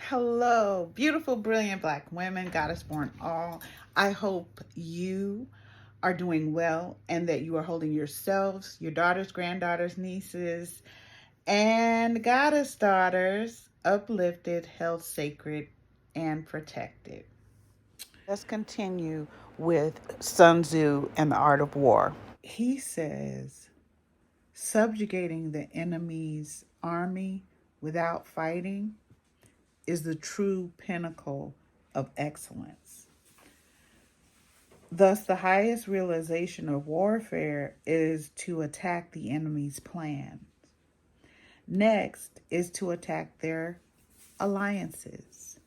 Hello, beautiful, brilliant Black women, Goddess born all. I hope you are doing well and that you are holding yourselves, your daughters, granddaughters, nieces, and Goddess daughters uplifted, held sacred, and protected. Let's continue with Sun Tzu and the Art of War. He says, subjugating the enemy's army without fighting is the true pinnacle of excellence. Thus, the highest realization of warfare is to attack the enemy's plans. Next is to attack their alliances.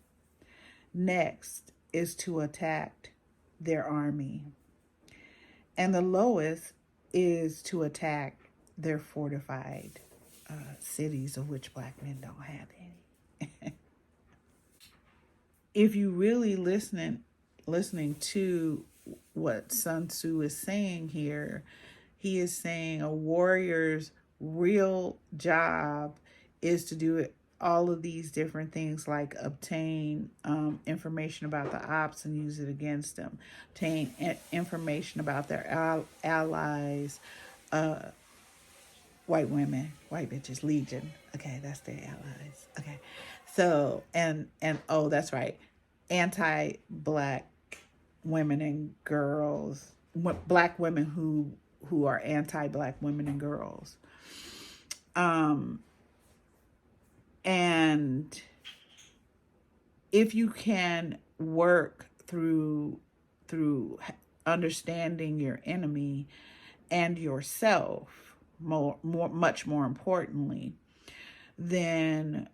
Next is to attack their army. And the lowest is to attack their fortified cities, of which Black men don't have any. If you really listening to what Sun Tzu is saying here, he is saying a warrior's real job is to do it all of these different things, like obtain information about the ops and use it against them, obtain information about their allies, white women, white bitches, legion. Okay, that's their allies. Okay, so and oh, that's right, anti-black women and girls, black women who are anti-black women and girls, and if you can work through understanding your enemy and yourself, much more importantly, then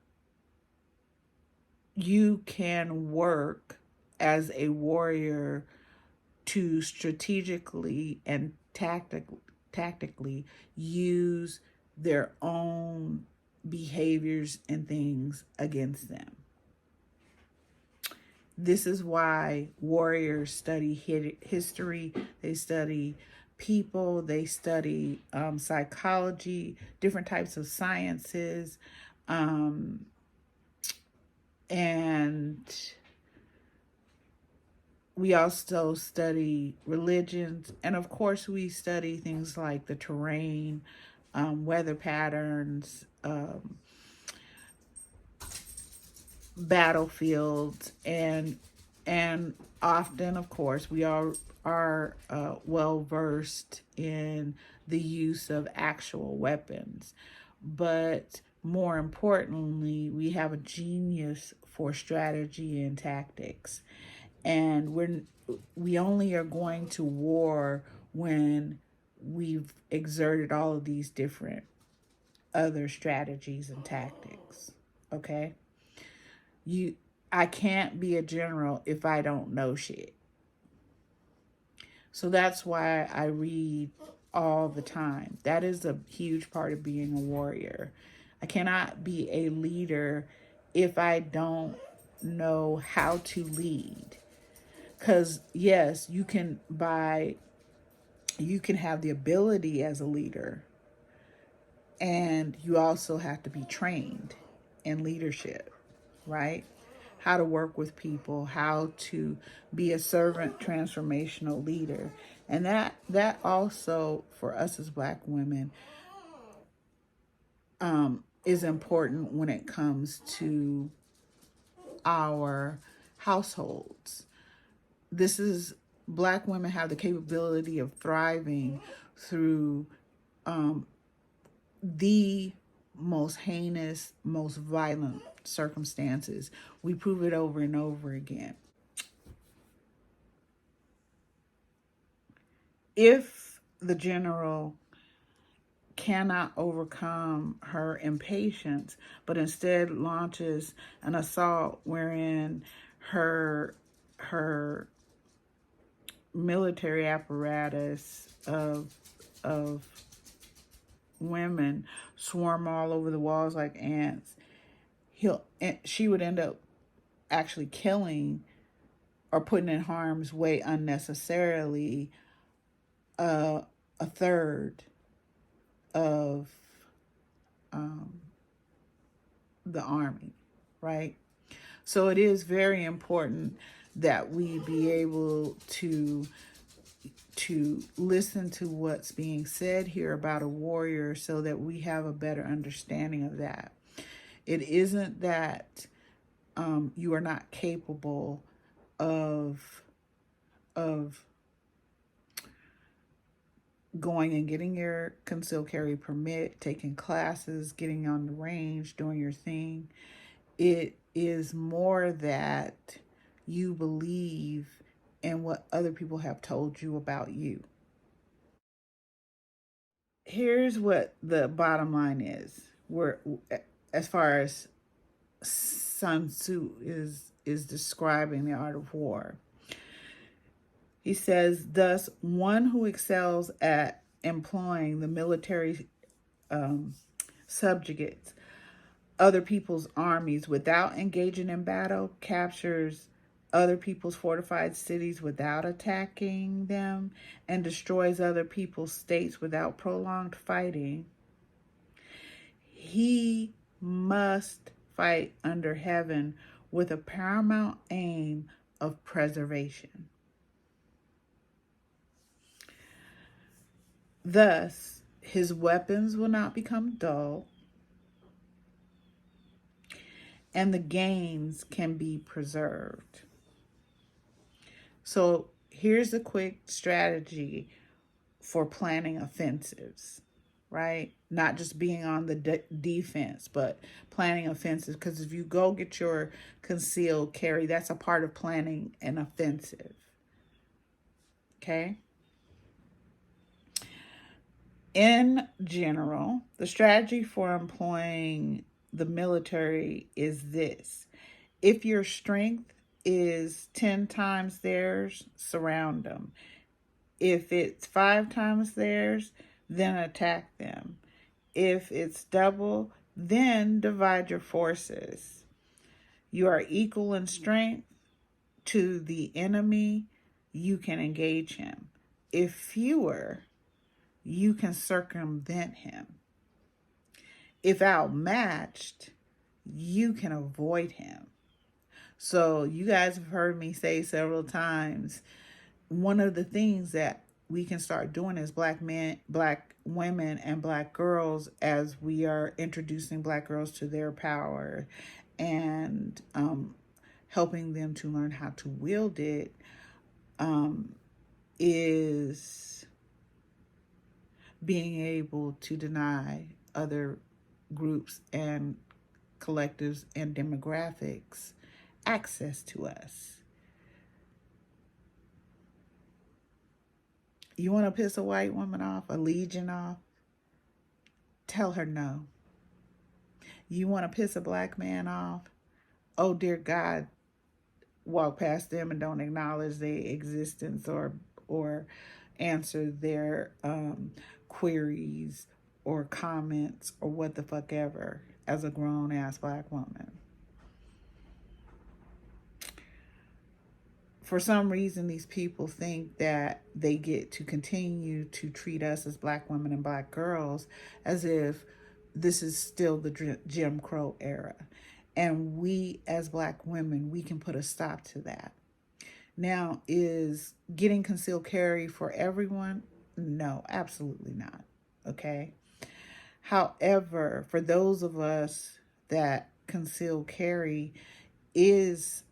you can work as a warrior to strategically and tactically use their own behaviors and things against them. This is why warriors study history, they study people, they study psychology, different types of sciences, and we also study religions. And of course, we study things like the terrain, weather patterns, battlefields, and often, of course, we are well versed in the use of actual weapons. But more importantly, we have a genius for strategy and tactics. And we only are going to war when we've exerted all of these different other strategies and tactics. Okay? I can't be a general if I don't know shit. So that's why I read all the time. That is a huge part of being a warrior. I cannot be a leader if I don't know how to lead. Because yes, you can have the ability as a leader, and you also have to be trained in leadership, right? How to work with people, how to be a servant transformational leader. And that also, for us as Black women, is important when it comes to our households. Black women have the capability of thriving through the most heinous, most violent circumstances. We prove it over and over again. If the general cannot overcome her impatience, but instead launches an assault wherein her military apparatus of women swarm all over the walls like ants, she would end up actually killing or putting in harm's way unnecessarily a third of the army, right? So it is very important that we be able to listen to what's being said here about a warrior so that we have a better understanding of that. It isn't that you are not capable of of going and getting your concealed carry permit, taking classes, getting on the range, doing your thing. It is more that you believe in what other people have told you about you. Here's what the bottom line is. We're, as far as Sun Tzu is describing the art of war. He says, thus, one who excels at employing the military subjugates other people's armies without engaging in battle, captures other people's fortified cities without attacking them, and destroys other people's states without prolonged fighting. He must fight under heaven with a paramount aim of preservation. Thus, his weapons will not become dull, and the gains can be preserved. So here's a quick strategy for planning offensives, right? Not just being on the defense, but planning offensives. Because if you go get your concealed carry, that's a part of planning an offensive. Okay? In general, the strategy for employing the military is this. If your strength is 10 times theirs, surround them. If it's 5 times theirs, then attack them. If it's double, then divide your forces. You are equal in strength to the enemy, you can engage him. If fewer, you can circumvent him. If outmatched, you can avoid him. So you guys have heard me say several times, one of the things that we can start doing as black men, black women, and black girls, as we are introducing black girls to their power and helping them to learn how to wield it, is being able to deny other groups and collectives and demographics access to us. You want to piss a white woman off, a legion off? Tell her no. You want to piss a black man off? Oh, dear God, walk past them and don't acknowledge their existence or answer their queries or comments or what the fuck ever as a grown-ass black woman. For some reason, these people think that they get to continue to treat us as black women and black girls as if this is still the Jim Crow era. And we as black women, we can put a stop to that. Now, is getting concealed carry for everyone? No, absolutely not. Okay. However, for those of us that concealed carry is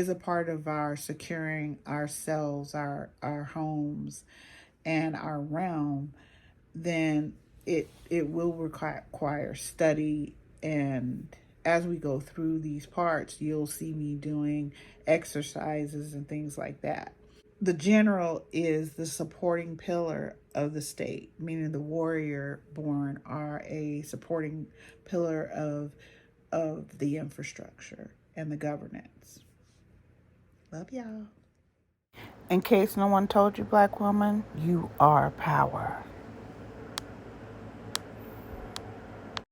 a part of our securing ourselves, our homes, and our realm, then it will require study. And as we go through these parts, you'll see me doing exercises and things like that. The general is the supporting pillar of the state, meaning the warrior born are a supporting pillar of the infrastructure and the governance. Love y'all. In case no one told you, black woman, you are power.